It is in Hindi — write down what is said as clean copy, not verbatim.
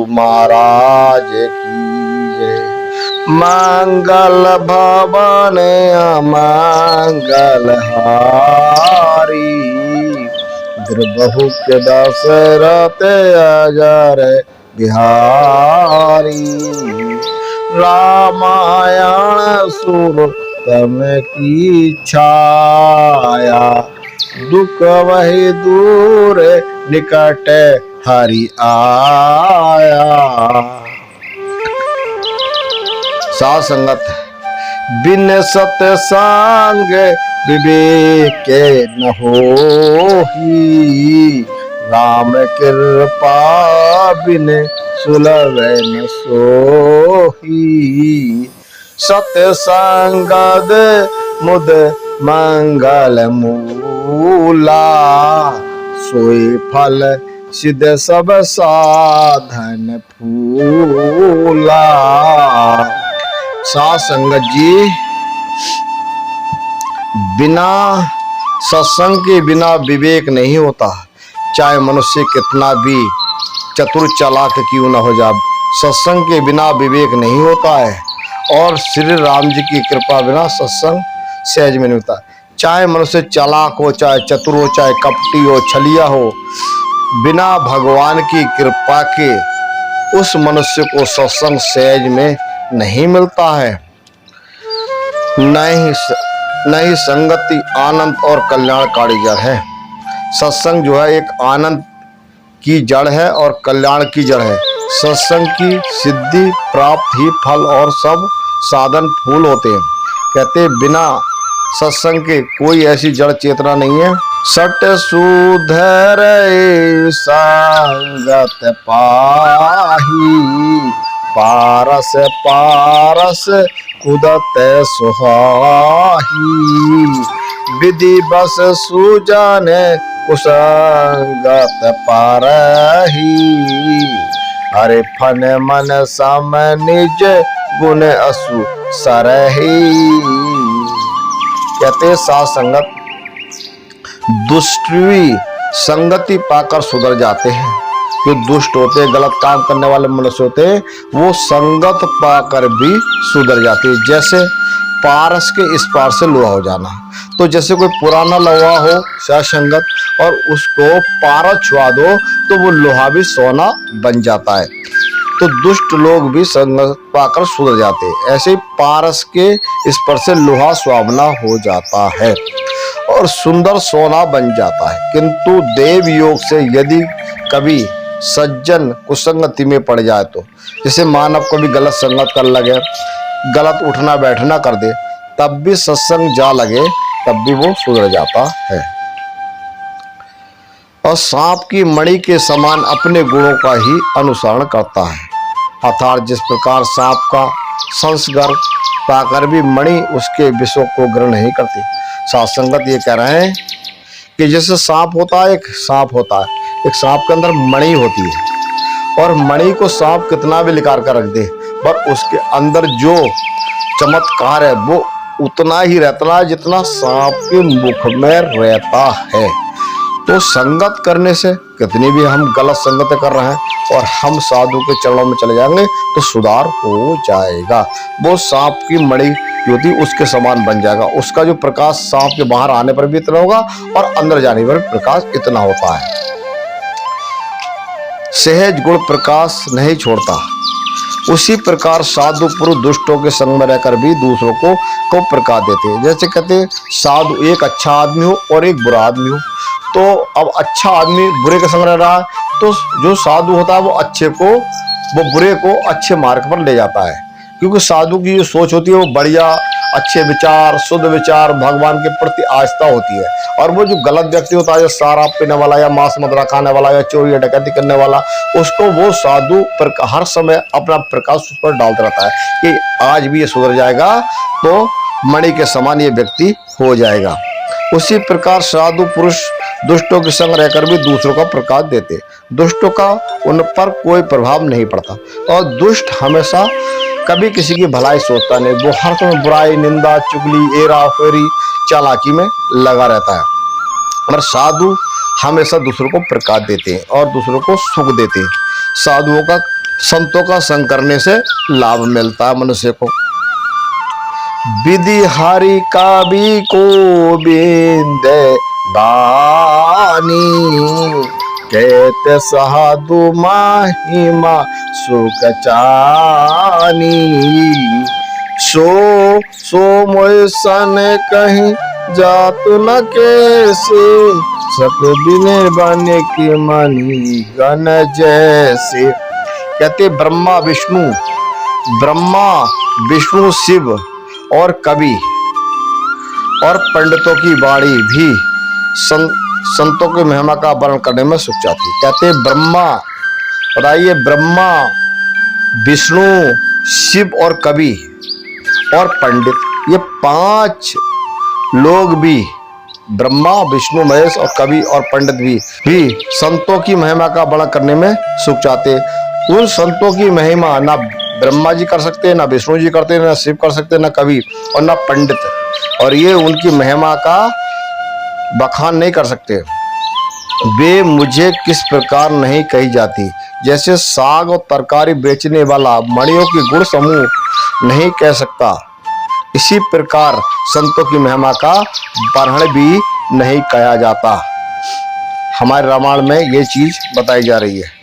महाराज की जय। मंगल भवन अमंगल हारी, द्रबहु के दशरथ अजर बिहारी। रामायण सुर तम की छाया, दुख वही दूर निकट हरि आया। साध संगत बिन सत्संग विवेक न होही, राम कृपा बिन सुलभ न सोही। सत्संगद मुद मंगल मूला, सोई फल सिद्ध सब साधन फूला। साध संगत जी, बिना सत्संग के बिना विवेक नहीं होता। चाहे मनुष्य कितना भी चतुर चालाक क्यों न हो जाए, सत्संग के बिना विवेक नहीं होता है। और श्री राम जी की कृपा बिना सत्संग सहज में नहीं होता। चाहे मनुष्य चालाक हो, चाहे चतुर हो, चाहे कपटी हो, छलिया हो, बिना भगवान की कृपा के उस मनुष्य को सत्संग सहज में नहीं मिलता है। नहीं संगति आनंद और कल्याणकारी जड़ है। सत्संग जो है एक आनंद की जड़ है और कल्याण की जड़ है। सत्संग की सिद्धि प्राप्त ही फल और सब साधन फूल होते हैं। कहते बिना सत्संग के कोई ऐसी जड़ चेतना नहीं है। सट सुधर संगत पाही, पारस पारस कुदत सुहाही। विधि बस सुजन कुसंगत पारही, अरे फन मन सम निज गुण असु सरही। कहते साध संगत दुष्टी संगति पाकर सुधर जाते हैं। जो दुष्ट होते हैं, गलत काम करने वाले मनुष्य होते हैं, वो संगत पाकर भी सुधर जाते हैं। जैसे पारस के इस पार से लोहा हो जाना। तो जैसे कोई पुराना लोहा हो संगत और उसको पारस छुआ दो तो वो लोहा भी सोना बन जाता है। तो दुष्ट लोग भी संगत पाकर सुधर जाते हैं। ऐसे ही पारस के इस पर से लोहा सुहावना हो जाता है और सुंदर सोना बन जाता है। किंतु देव योग से यदि कभी सज्जन कुसंगति में पड़ जाए, तो जैसे मानव कभी गलत संगत कर लगे, गलत उठना बैठना कर दे, तब भी सत्संग जा लगे, तब भी वो सुधर जाता है। और सांप की मणि के समान अपने गुणों का ही अनुसरण करता है। अर्थात जिस प्रकार सांप का संस्कार पाकर भी मणि उसके विषयों को ग्रहण नहीं करती। साध संगत ये कह रहे हैं कि जैसे सांप होता है, एक सांप होता है, एक सांप के अंदर मणि होती है और मणि को सांप कितना भी निकाल कर रख दे, पर उसके अंदर जो चमत्कार है वो उतना ही रहता है जितना सांप के मुख में रहता है। तो संगत करने से कितनी भी हम गलत संगत कर रहे हैं और हम साधु के चरणों में चले जाएंगे तो सुधार हो जाएगा। वो सांप की मणि ज्योति उसके समान बन जाएगा। उसका जो प्रकाश सांप के बाहर आने पर भी इतना होगा और अंदर जाने पर प्रकाश इतना होता है। सहज गुण प्रकाश नहीं छोड़ता। उसी प्रकार साधु पुरुष दुष्टों के संग में रहकर भी दूसरों को प्रकाश देते हैं। जैसे कहते हैं साधु एक अच्छा आदमी हो और एक बुरा आदमी हो, तो अब अच्छा आदमी बुरे के संग रह रहा है तो जो साधु होता है वो बुरे को अच्छे मार्ग पर ले जाता है। क्योंकि साधु की जो सोच होती है वो बढ़िया अच्छे विचार, शुद्ध विचार, भगवान के प्रति आस्था होती है। और वो जो गलत व्यक्ति होता है, जो शराब पीने वाला या मांस मदिरा खाने वाला या चोरी या डकैती करने वाला, उसको वो साधु हर समय अपना प्रकाश उस पर डालता रहता है कि आज भी ये सुधर जाएगा तो मणि के समान ये व्यक्ति हो जाएगा। उसी प्रकार साधु पुरुष दुष्टों के संग रहकर भी दूसरों का प्रकाश देते। दुष्टों का उन पर कोई प्रभाव नहीं पड़ता और दुष्ट हमेशा कभी किसी की भलाई सोचता नहीं। वो हर समय बुराई, निंदा, चुगली, एरा फेरी, चालाकी में लगा रहता है। और साधु हमेशा दूसरों को प्रकाश देते हैं और दूसरों को सुख देते हैं। साधुओं का संतों का संग करने से लाभ मिलता है मनुष्य को। विधि हरि का भी को बिंद बानी, कहते साधु महिमा सुख चानी। सो मोय सन कहीं जातु न कैसे, सक बिने बने की मनी गण जैसे। कहते ब्रह्मा विष्णु शिव और कवि और पंडितों की वाणी भी संतों की महिमा का वर्णन करने में सुख चाहती। कहते ब्रह्मा, बताइए, ब्रह्मा विष्णु शिव और कवि और पंडित, ये 5 लोग भी, ब्रह्मा विष्णु महेश और कवि और पंडित भी संतों की महिमा का वर्णन करने में सुख चाहते। उन संतों की महिमा ना ब्रह्मा जी कर सकते, ना विष्णु जी करते, ना शिव कर सकते, ना कवि और ना पंडित, और ये उनकी महिमा का बखान नहीं कर सकते। वे मुझे किस प्रकार नहीं कही जाती, जैसे साग और तरकारी बेचने वाला मणियों की गुण समूह नहीं कह सकता, इसी प्रकार संतों की महिमा का वर्णन भी नहीं किया जाता। हमारे रामायण में ये चीज बताई जा रही है।